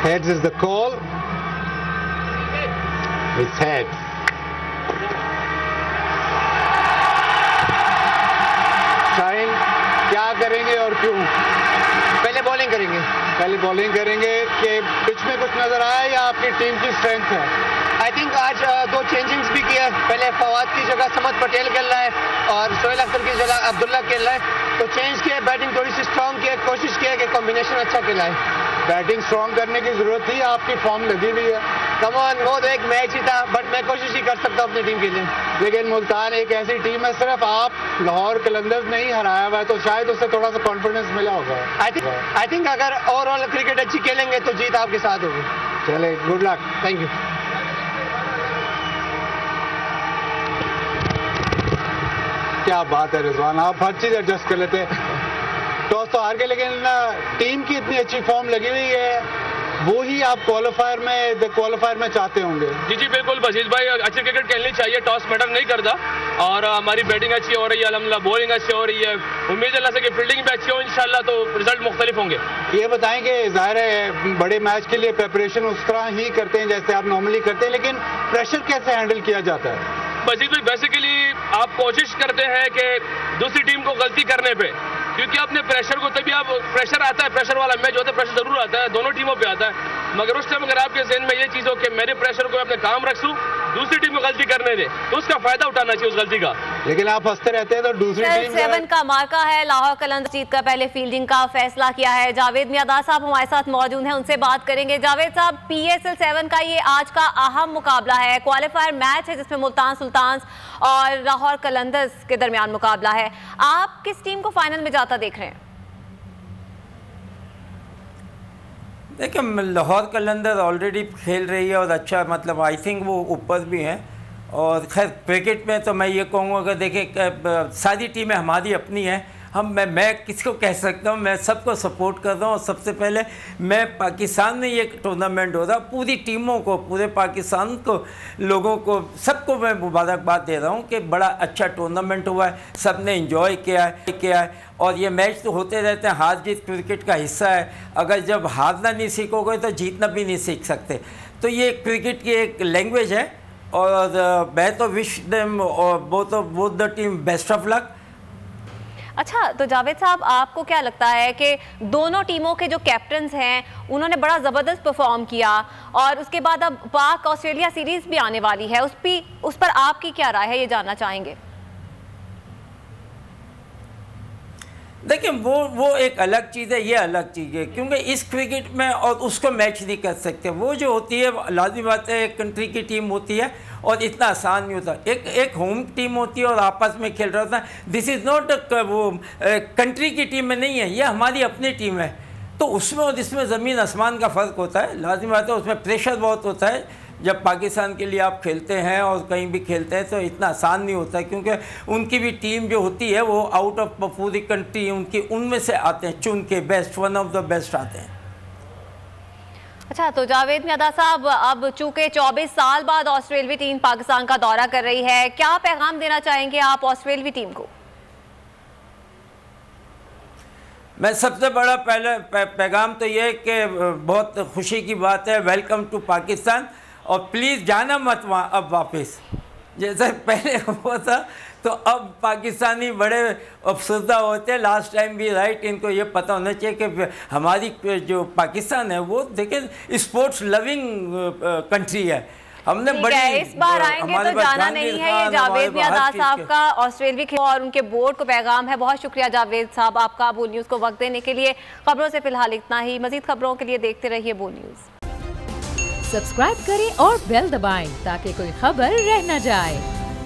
Heads is the call. It's heads. Shaheen क्या करेंगे और क्यों? पहले बॉलिंग करेंगे। पहले बॉलिंग करेंगे कि पिच में कुछ नजर आया या आपकी टीम की स्ट्रेंथ है? आई थिंक आज 2 चेंजिंग्स भी किया है। पहले फवाद की जगह समद पटेल खेल रहा है और सोहेल अख्तर की जगह अब्दुल्ला खेल रहा है। तो चेंज किया, बैटिंग थोड़ी सी स्ट्रांग किया, कोशिश किया कि कॉम्बिनेशन अच्छा खेला है। बैटिंग स्ट्रांग करने की जरूरत थी, आपकी फॉर्म लगी हुई है। कम ऑन, वो तो एक मैच ही था, बट मैं कोशिश ही कर सकता हूँ अपनी टीम के लिए। लेकिन मुल्तान एक ऐसी टीम है, सिर्फ आप लाहौर कलंदर्स ने ही हराया हुआ है, तो शायद उससे थोड़ा सा कॉन्फिडेंस मिला होगा। आई थिंक अगर ओवरऑल क्रिकेट अच्छी खेलेंगे तो जीत आपके साथ होगी। चले, गुड लक। Thank you. क्या बात है रिजवान, आप हर चीज एडजस्ट कर लेते हैं। टॉस तो हार गए, लेकिन टीम की इतनी अच्छी फॉर्म लगी हुई है, वो ही आप क्वालिफायर में चाहते होंगे। जी बिल्कुल बशीर भाई, अच्छी क्रिकेट खेलनी चाहिए, टॉस मैटर नहीं करता। और हमारी बैटिंग अच्छी हो रही है अल्हम्दुलिल्लाह, बॉलिंग अच्छी हो रही है। उम्मीद अल्लाह से कि फील्डिंग भी अच्छी हो इंशाल्लाह, तो रिजल्ट मुख्तलिफ होंगे। ये बताएं कि जाहिर है बड़े मैच के लिए प्रेपरेशन उस तरह ही करते हैं जैसे आप नॉर्मली करते हैं, लेकिन प्रेशर कैसे हैंडल किया जाता है? बशीर भाई बेसिकली आप कोशिश करते हैं कि दूसरी टीम को गलती करने पे, क्योंकि अपने प्रेशर को, तभी आप प्रेशर आता है, प्रेशर वाला मैच होता है, प्रेशर जरूर आता है, दोनों टीमों पे आता है। मगर उस टाइम अगर आपके ज़हन में ये चीज़ हो कि मेरे प्रेशर को अपने काम रखूं, दूसरी टीम को गलती करने दे, तो उसका फायदा उठाना चाहिए उस गलती का। लेकिन आप हंसते रहते हैं तो दूसरी टीम 7 का मार्का है। लाहौर कलंदर जीत कर पहले फील्डिंग का फैसला किया है। जावेद मियादाद साहब हमारे साथ मौजूद हैं, उनसे बात करेंगे। जावेद साहब, PSL 7 का ये आज का अहम मुकाबला है, क्वालिफायर मैच है जिसमें मुल्तान सुल्तान्स और लाहौर कलंदर्स के दरमियान मुकाबला है। आप किस टीम को फाइनल में जाता देख रहे हैं? देखिए, लाहौर कलंदर ऑलरेडी खेल रही है और अच्छा, मतलब आई थिंक वो ऊपर भी हैं। और खैर क्रिकेट में तो मैं ये कहूँगा कि देखिए सारी टीमें हमारी अपनी हैं, मैं किसको कह सकता हूँ, मैं सबको सपोर्ट कर रहा हूँ। सबसे पहले मैं पाकिस्तान में ये टूर्नामेंट हो रहा, पूरी टीमों को, पूरे पाकिस्तान को, लोगों को, सबको मैं मुबारकबाद दे रहा हूँ कि बड़ा अच्छा टूर्नामेंट हुआ है, सब ने इंजॉय किया है। और ये मैच तो होते रहते हैं, हार जीत क्रिकेट का हिस्सा है। अगर जब हारना नहीं सीखोगे तो जीतना भी नहीं सीख सकते। तो ये क्रिकेट की एक लैंग्वेज है और मैं तो विश देम और both the team best of luck. अच्छा, तो जावेद साहब, आपको क्या लगता है कि दोनों टीमों के जो कैप्टन्स हैं उन्होंने बड़ा ज़बरदस्त परफॉर्म किया और उसके बाद अब पाक ऑस्ट्रेलिया सीरीज़ भी आने वाली है, उस पर आपकी क्या राय है, ये जानना चाहेंगे। देखिए, वो एक अलग चीज़ है, ये अलग चीज़ है, क्योंकि इस क्रिकेट में और उसको मैच नहीं कर सकते। वो जो होती है लाज़मी बात है, एक कंट्री की टीम होती है और इतना आसान नहीं होता। एक होम टीम होती है और आपस में खेल रहा होता है। दिस इज़ नॉट वो कंट्री की टीम में नहीं है, ये हमारी अपनी टीम है। तो उसमें और इसमें ज़मीन आसमान का फ़र्क होता है। लाज़मी बात है, उसमें प्रेशर बहुत होता है। जब पाकिस्तान के लिए आप खेलते हैं और कहीं भी खेलते हैं तो इतना आसान नहीं होता, क्योंकि उनकी भी टीम जो होती है वो आउट ऑफ पूरी कंट्री उनमें से आते हैं, चुन के best, one of the best आते हैं। अच्छा, तो जावेद मियादाद साहब, अब चूंकि 24 साल बाद ऑस्ट्रेलवी टीम पाकिस्तान का दौरा कर रही है, क्या पैगाम देना चाहेंगे आप ऑस्ट्रेलवी टीम को? मैं सबसे बड़ा पहले पैगाम तो ये है कि बहुत खुशी की बात है, वेलकम टू पाकिस्तान। और प्लीज़ जाना मत वहाँ अब वापस, जैसे पहले हुआ था। तो अब पाकिस्तानी बड़े अफसरदा होते हैं, लास्ट टाइम भी राइट। इनको ये पता होना चाहिए कि हमारी जो पाकिस्तान है वो देखें स्पोर्ट्स लविंग कंट्री है। हमने बड़ी इस बार आएंगे तो जाना नहीं है। ये जावेद मियादाद साहब का ऑस्ट्रेलवी और उनके बोर्ड को पैगाम है। बहुत शुक्रिया जावेद साहब आपका बोल न्यूज़ को वक्त देने के लिए। खबरों से फिलहाल इतना ही, मजीद खबरों के लिए देखते रहिए बोल न्यूज़। सब्सक्राइब करें और बेल दबाएं ताकि कोई खबर रह न जाए।